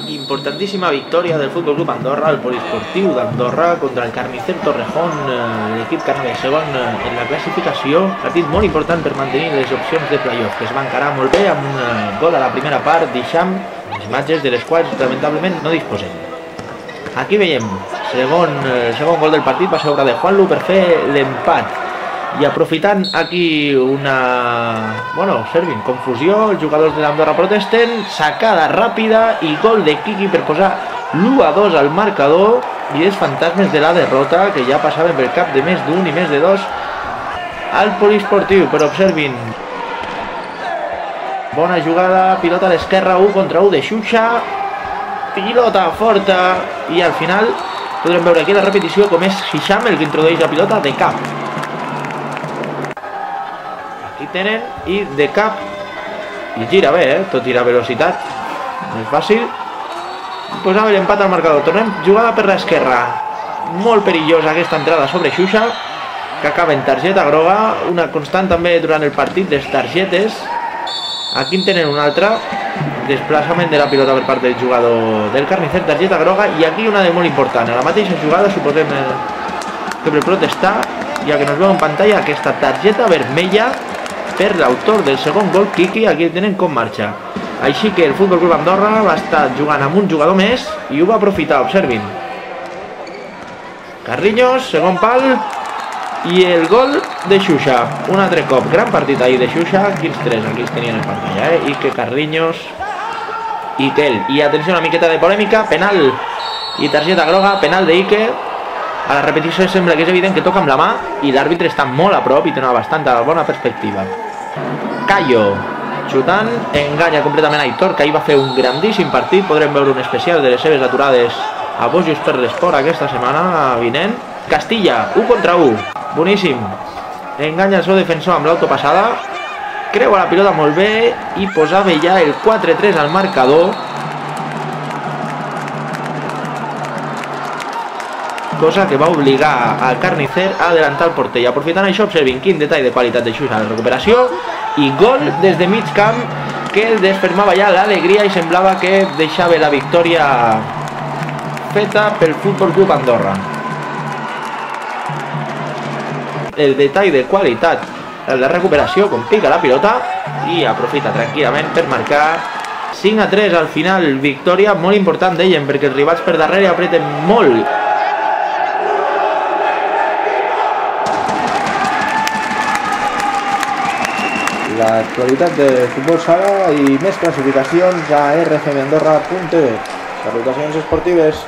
Importantíssima victòria del Futbol Club Andorra, el Poliesportiu d'Andorra contra el Carnicer Torrejón, l'equip que anava segon en la classificació. Partit molt important per mantenir les opcions de playoff, que es va encarar molt bé amb un gol a la primera part, deixant imatges de les quals lamentablement no disposem. Aquí veiem el segon gol del partit, va ser obra de Juanlu per fer l'empat. I aprofitant aquí una... observin, confusió, els jugadors de l'Andorra protesten, sacada ràpida i gol de Quiqui per posar l'1-2 al marcador i els fantasmes de la derrota que ja passaven pel cap de més d'un i més de dos al Poliesportiu, però observin. Bona jugada, pilota a l'esquerra, 1 contra 1 de Xuxa, pilota forta i al final podrem veure aquí la repetició com és Hisham el que introdueix la pilota de cap. Aquí tenen i de cap i gira bé, tot i la velocitat no és fàcil. Posava l'empat al marcador. Tornem, jugada per l'esquerra, molt perillosa aquesta entrada sobre Xuxa que acaba en targeta groga, una constant també durant el partit, les targetes. Aquí en tenen una altra, desplaçament de la pilota per part del jugador del Carnicer, targeta groga, i aquí una de molt important, a la mateixa jugada suposem que per protestar, ja que nos veu en pantalla aquesta targeta vermella per l'autor del segon gol, Quiqui. Aquí tenen com marxa. Així que el Futbol Club Andorra va estar jugant amb un jugador més i ho va aprofitar, observin. Carriños, segon pal, i el gol de Xuxa, un altre cop. Gran partit ahir de Xuxa, quins tres aquí els tenien en pantalla, Ike, Carriños i Kel. I atenció, una miqueta de polèmica, penal i targeta groga, penal de Ike. A la repetició sembla que és evident que toca amb la mà i l'àrbitre està molt a prop i té una bastant bona perspectiva. Cayo, xutant, enganya completament Aitor, que ahir va fer un grandíssim partit. Podrem veure un especial de les seves aturades a Bojos per l'Esport aquesta setmana vinent. Castilla, 1 contra 1, boníssim. Enganya el seu defensor amb l'autopassada, creua la pilota molt bé i posava ja el 4-3 al marcador, cosa que va obligar al Carnicer a adelantar el porter. I aprofitant això, observin quin detall de qualitat de Xuxa a la recuperació i gol des de mig camp que desfermava ja l'alegria i semblava que deixava la victòria feta pel Futbol Club Andorra. El detall de qualitat en la recuperació, com pica la pilota i aprofita tranquil·lament per marcar 5-3 al final. Victòria molt important, deien, perquè els rivals per darrere apreten molt. L'actualitat de futbol sala i més classificacions a rcmandorra.es. Salutacions esportives.